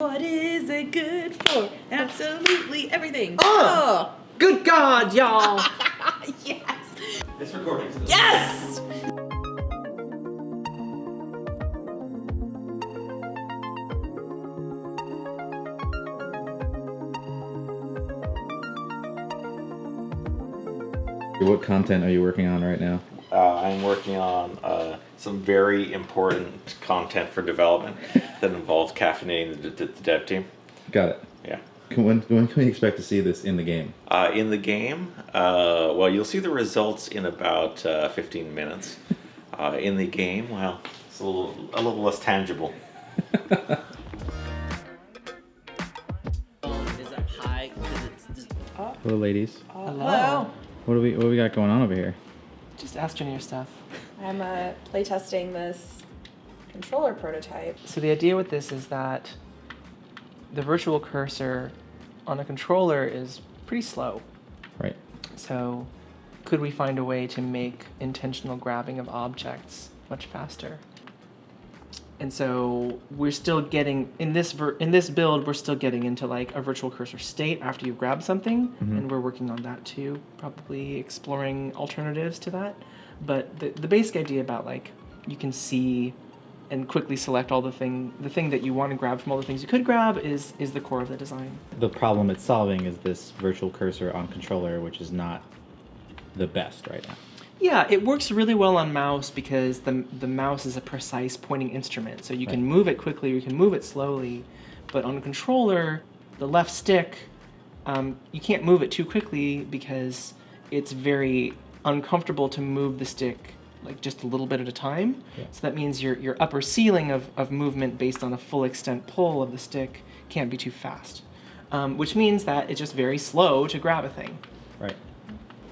What is it good for? Absolutely everything. Oh! Good God, y'all! Yes! It's recording. Yes! What content are you working on right now? I'm working on some very important content for development that involves caffeinating the dev team. Got it. Yeah. When can we expect to see this in the game? In the game, well, you'll see the results in about 15 minutes. In the game, well, it's a little less tangible. Hello, ladies. Hello. What do we got going on over here? Just Astroneer stuff. I'm playtesting this controller prototype. So the idea with this is that the virtual cursor on a controller is pretty slow. Right. So could we find a way to make intentional grabbing of objects much faster? And so we're still getting, in this build, we're still getting into like a virtual cursor state after you grab something, and we're working on that too, probably exploring alternatives to that. But the basic idea about like you can see and quickly select all the thing that you want to grab from all the things you could grab is the core of the design. The problem it's solving is this virtual cursor on controller, which is not the best right now. Yeah, it works really well on mouse because the mouse is a precise pointing instrument. So you can move it quickly, or you can move it slowly. But on a controller, the left stick, you can't move it too quickly because it's very uncomfortable to move the stick like just a little bit at a time. Yeah. So that means your upper ceiling of movement based on a full extent pull of the stick can't be too fast. Which means that it's just very slow to grab a thing. Right.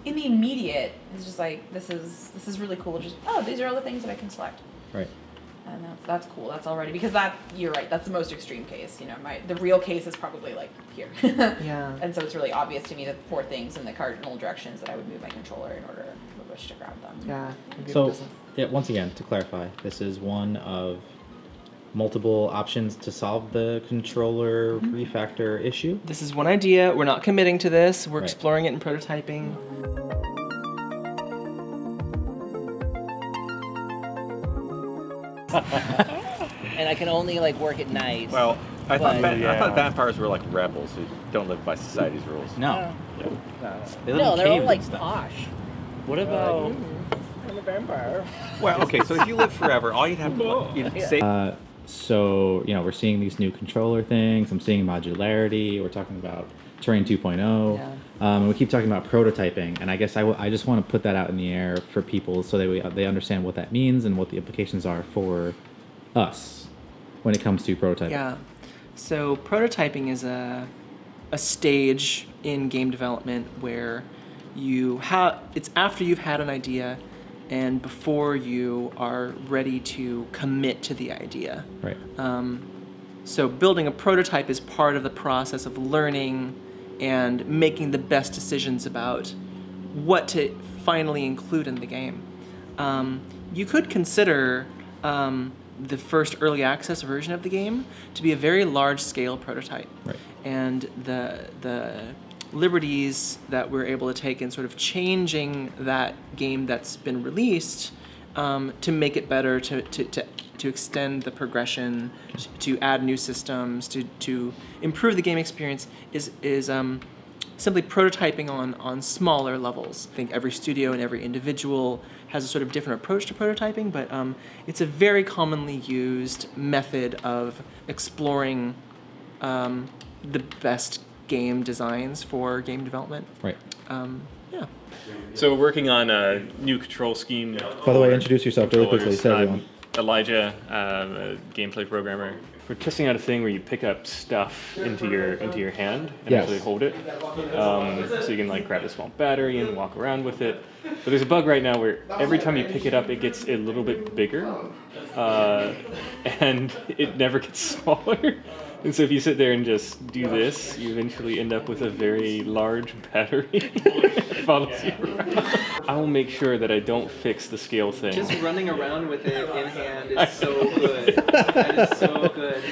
In the immediate, it's just like, this is really cool. Just, oh, these are all the things that I can select. Right. And that's cool. That's already, because you're right, that's the most extreme case. You know, the real case is probably like here. Yeah. And so it's really obvious to me the four things in the cardinal directions that I would move my controller in order to wish to grab them. Yeah. Maybe So, yeah, once again, to clarify, this is one of multiple options to solve the controller refactor issue. This is one idea. We're not committing to this. We're Right. exploring it and prototyping. And I can only like work at night. Well, I But- thought vampires were like rebels who don't live by society's rules. No. Yeah. They live No, in they're all caves like and stuff. posh. What about? I'm a vampire. Well, okay, so if you live forever, all you'd have to say. So, we're seeing these new controller things. I'm seeing modularity. We're talking about Terrain 2.0. Yeah. And we keep talking about prototyping. And I guess I just want to put that out in the air for people so that they understand what that means and what the implications are for us when it comes to prototyping. Yeah. So prototyping is a stage in game development where it's after you've had an idea and before you are ready to commit to the idea. Right. So building a prototype is part of the process of learning and making the best decisions about what to finally include in the game. You could consider the first early access version of the game to be a very large-scale prototype. Right. And the liberties that we're able to take in sort of changing that game that's been released to make it better, to extend the progression, to add new systems, to improve the game experience is simply prototyping on smaller levels. I think every studio and every individual has a sort of different approach to prototyping, but it's a very commonly used method of exploring the best game designs for game development. Right. Yeah. So we're working on a new control scheme. By the way, introduce yourself really quickly. Tell everyone. Elijah, a gameplay programmer. We're testing out a thing where you pick up stuff into your hand and Yes. actually hold it. So you can like grab a small battery and walk around with it. But there's a bug right now where every time you pick it up, it gets a little bit bigger, and it never gets smaller. And so if you sit there and just do this, you eventually end up with a very large battery that follows you around. I will make sure that I don't fix the scale thing. Just running around with it in hand is so good. That is so good.